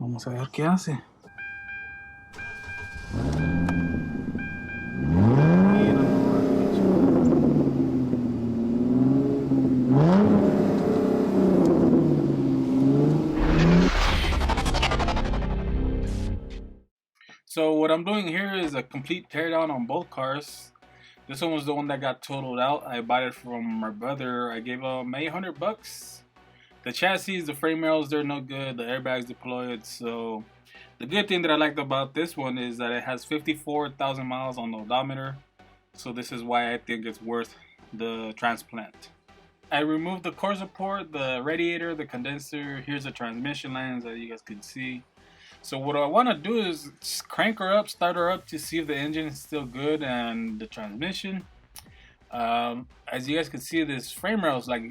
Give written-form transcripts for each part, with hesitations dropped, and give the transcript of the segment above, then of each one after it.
Vamos a ver qué hace. So what I'm doing here is a complete teardown on both cars. This one was the one that got totaled out. I bought it from my brother. I gave him 800 bucks. The chassis, the frame rails, they're no good. The airbags deployed. So the good thing that I liked about this one is that it has 54,000 miles on the odometer. So this is why I think it's worth the transplant. I removed the core support, the radiator, the condenser. Here's the transmission lines that you guys can see. So what I want to do is just crank her up, start her up to see if the engine is still good and the transmission. As you guys can see, this frame rail is like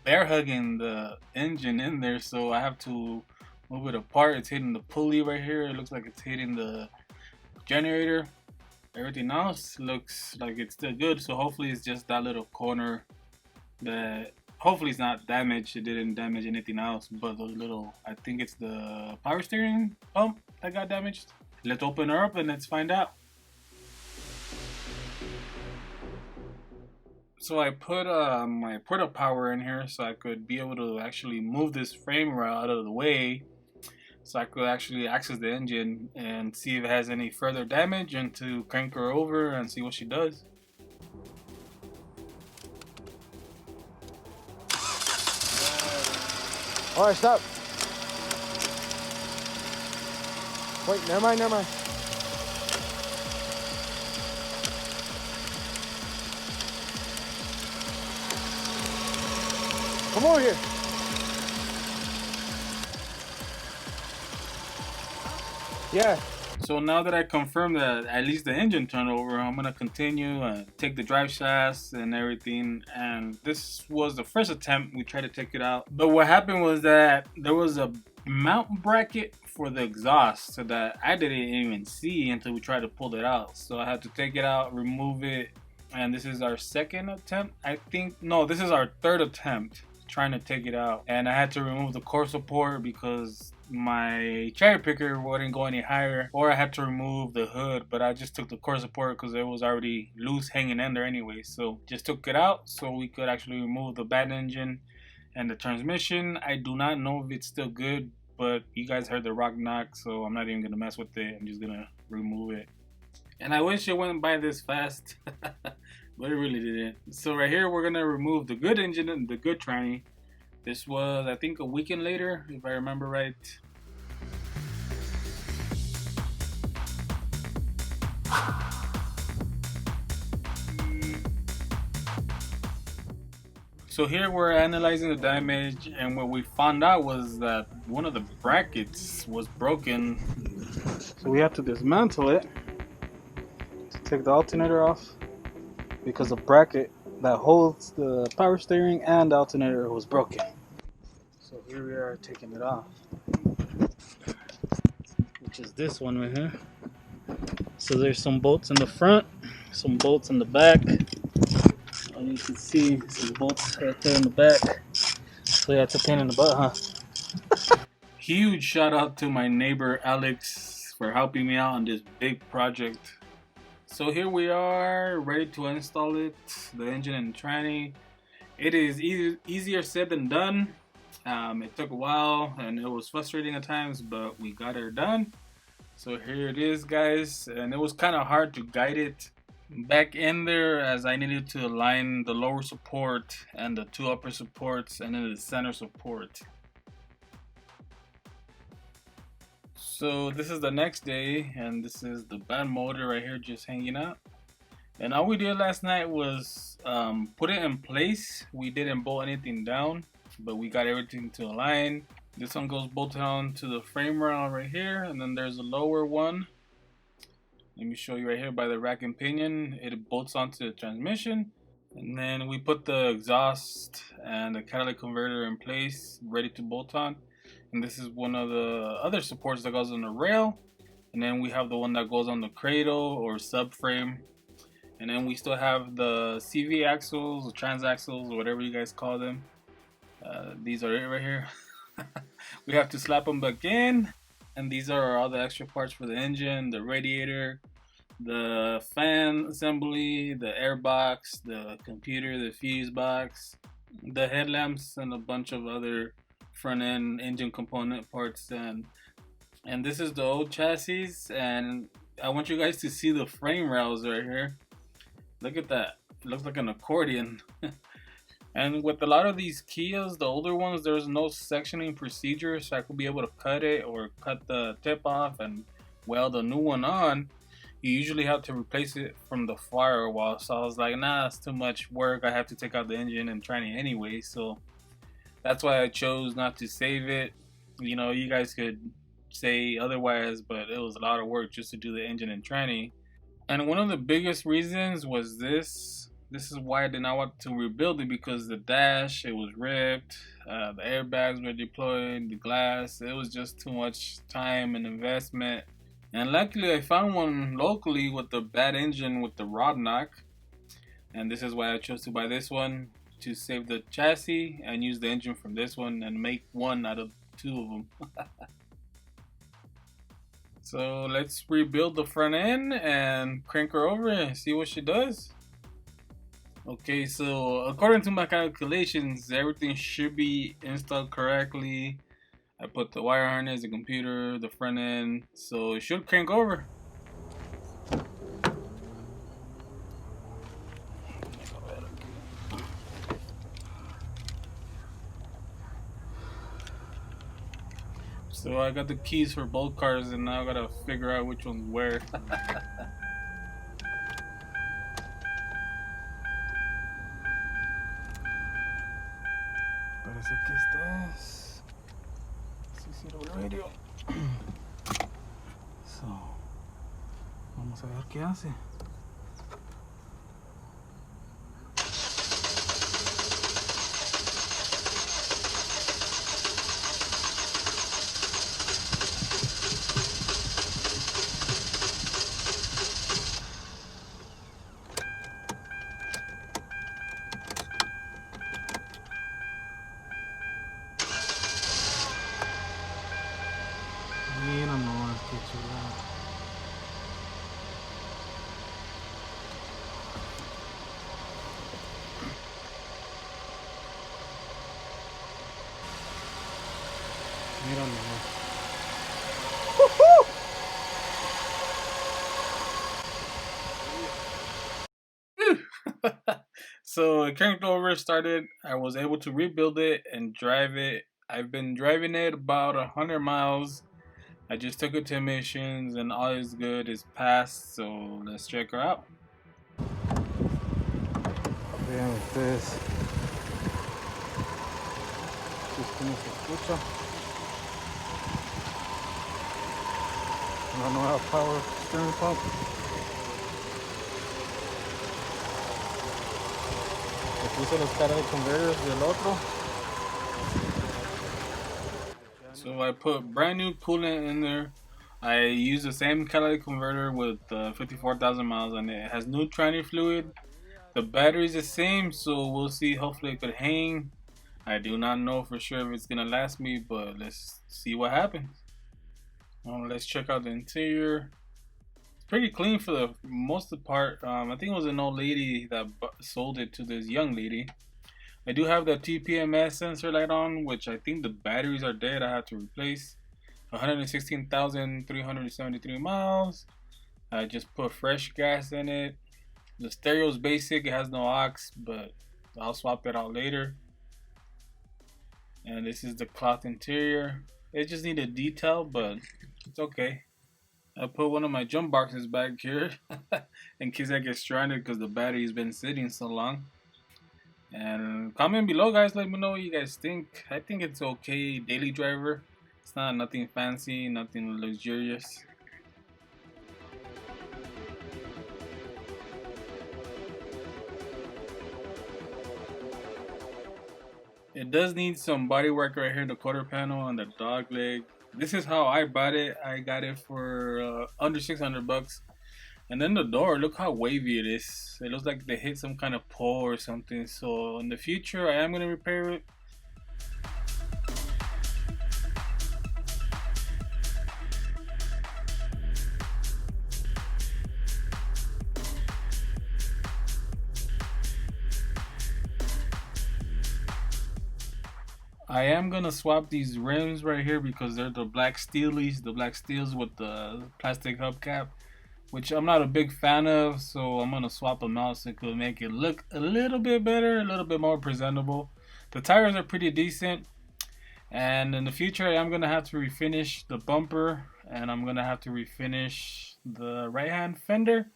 bear hugging the engine in there, so I have to move it apart. It's hitting the pulley right here. It looks like it's hitting the generator. Everything else looks like it's still good, so hopefully it's just that little corner that hopefully it's not damaged. It didn't damage anything else, but those little, I think it's the power steering pump that got damaged. Let's open her up and let's find out. So I put my porta power in here so I could be able to actually move this frame rail out of the way, so I could actually access the engine and see if it has any further damage, and to crank her over and see what she does. Alright, stop. Wait, never mind, never mind. Come over here. Yeah. So now that I confirmed that at least the engine turned over, I'm gonna continue and take the drive shafts and everything. And this was the first attempt we tried to take it out. But what happened was that there was a mount bracket for the exhaust that I didn't even see until we tried to pull it out. So I had to take it out, remove it, and this is our second attempt. I think, no, this is our third attempt trying to take it out. And I had to remove the core support because my cherry picker wouldn't go any higher, or I had to remove the hood, but I just took the core support because it was already loose hanging in there anyway. So just took it out so we could actually remove the bad engine and the transmission. I do not know if it's still good, but you guys heard the rock knock, so I'm not even gonna mess with it. I'm just gonna remove it. And I wish it went by this fast, but it really didn't. So right here, we're gonna remove the good engine and the good tranny. This was, I think, a weekend later, if I remember right. So here we're analyzing the damage, and what we found out was that one of the brackets was broken. So we had to dismantle it to take the alternator off, because the bracket that holds the power steering and the alternator was broken. So here we are taking it off, which is this one right here. So there's some bolts in the front, some bolts in the back. You can see some bolts right there in the back. So yeah, it's a pain in the butt, huh? Huge shout out to my neighbor Alex for helping me out on this big project. So here we are, ready to install it, the engine and tranny. It is easier said than done. It took a while and it was frustrating at times, but we got it done. So here it is, guys, and it was kind of hard to guide it back in there as I needed to align the lower support and the two upper supports and then the center support. So this is the next day, and this is the bad motor right here just hanging out. And all we did last night was put it in place. We didn't bolt anything down, but we got everything to align. This one goes bolted on to the frame rail right here, and then there's a lower one. Let me show you right here by the rack and pinion. It bolts onto the transmission, and then we put the exhaust and the catalytic converter in place, ready to bolt on. And this is one of the other supports that goes on the rail, and then we have the one that goes on the cradle or subframe. And then we still have the CV axles or transaxles or whatever you guys call them. These are it right here. We have to slap them back in, And these are all the extra parts for the engine, the radiator, the fan assembly, the airbox, the computer, the fuse box, the headlamps, and a bunch of other front end engine component parts. And this is the old chassis, and I want you guys to see the frame rails right here. Look at that. It looks like an accordion. And with a lot of these Kias, the older ones, there's no sectioning procedure, so I could be able to cut it or cut the tip off and weld a new one on. You usually have to replace it from the firewall, so I was like, nah, it's too much work. I have to take out the engine and tranny anyway, so that's why I chose not to save it. You know, you guys could say otherwise, but it was a lot of work just to do the engine and tranny. And one of the biggest reasons was this. This is why I did not want to rebuild it, because the dash, it was ripped, the airbags were deployed, the glass, it was just too much time and investment. And luckily I found one locally with the bad engine with the rod knock. And this is why I chose to buy this one, to save the chassis and use the engine from this one and make one out of two of them. So let's rebuild the front end and crank her over and see what she does. Okay, so according to my calculations, everything should be installed correctly. I put the wire harness, the computer, the front end, so it should crank over. So I got the keys for both cars, and now I gotta figure out which one's where. Parece que esta es. Sí sirve el radio. So, vamos a ver qué hace. Mira nomás, qué chulada. Mira nomás. So it cranked over, started. I was able to rebuild it and drive it. I've been driving it about 100 miles. I just took it to emissions and all is good, is passed, so let's check her out. Vean ustedes. Si es que no se escucha. Una nueva power steering pump. Le puse los catalytic converters del otro. So I put brand new coolant in there. I use the same catalytic converter with 54,000 miles on it. It has new tranny fluid. The battery's the same, so we'll see. Hopefully it could hang. I do not know for sure if it's gonna last me, but let's see what happens. Let's check out the interior. It's pretty clean for the most of the part. I think it was an old lady that sold it to this young lady. I do have the TPMS sensor light on, which I think the batteries are dead. I have to replace. 116,373 miles. I just put fresh gas in it. The stereo's basic, it has no aux, but I'll swap it out later. And this is the cloth interior. It just needed detail, but it's okay. I put one of my jump boxes back here in case I get stranded because the battery's been sitting so long. And comment below, guys, let me know what you guys think. I think it's okay daily driver. It's not nothing fancy, nothing luxurious. It does need some body work right here, the quarter panel and the dog leg. This is how I bought it. I got it for under 600 bucks. And then the door, look how wavy it is. It looks like they hit some kind of pole or something. So in the future, I am going to repair it. I am gonna swap these rims right here because they're the black steelies, the black steels with the plastic hubcap, which I'm not a big fan of. So I'm gonna swap them out so it could make it look a little bit better, a little bit more presentable. The tires are pretty decent, and in the future I'm gonna have to refinish the bumper, and I'm gonna have to refinish the right hand fender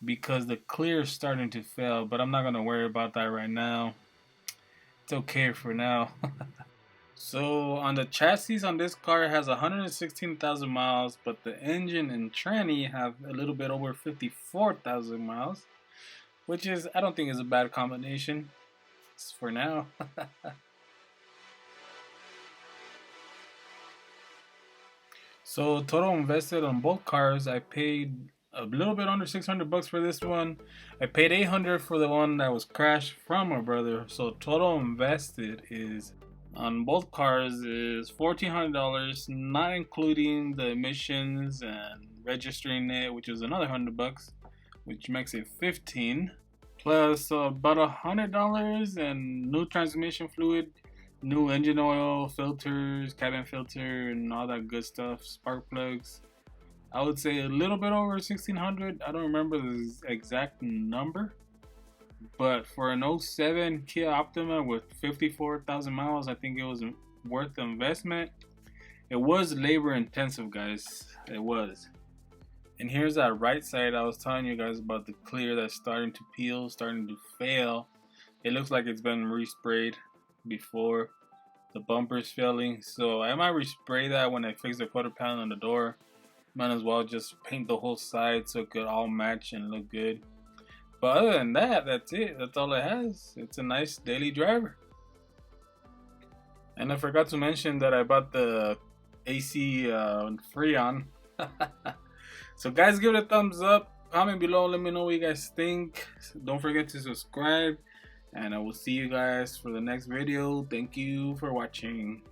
because the clear is starting to fail. But I'm not gonna worry about that right now. It's okay for now. So on the chassis on this car, it has 116,000 miles, but the engine and tranny have a little bit over 54,000 miles, which is, I don't think is a bad combination. It's for now. So total invested on both cars, I paid a little bit under 600 bucks for this one. I paid 800 for the one that was crashed from my brother. So total invested is on both cars is $1,400, not including the emissions and registering it, which is another $100, which makes it 15, plus about $100 and new transmission fluid, new engine oil, filters, cabin filter, and all that good stuff, spark plugs. I would say a little bit over 1,600. I don't remember the exact number, but for an '07 Kia Optima with 54,000 miles, I think it was worth the investment. It was labor intensive, guys. It was. And here's that right side I was telling you guys about, the clear that's starting to peel, starting to fail. It looks like it's been resprayed before. The bumper's failing, so I might respray that when I fix the quarter panel on the door. Might as well just paint the whole side so it could all match and look good. But other than that, that's it. That's all it has. It's a nice daily driver. And I forgot to mention that I bought the AC Freon. So guys, give it a thumbs up. Comment below. Let me know what you guys think. Don't forget to subscribe. And I will see you guys for the next video. Thank you for watching.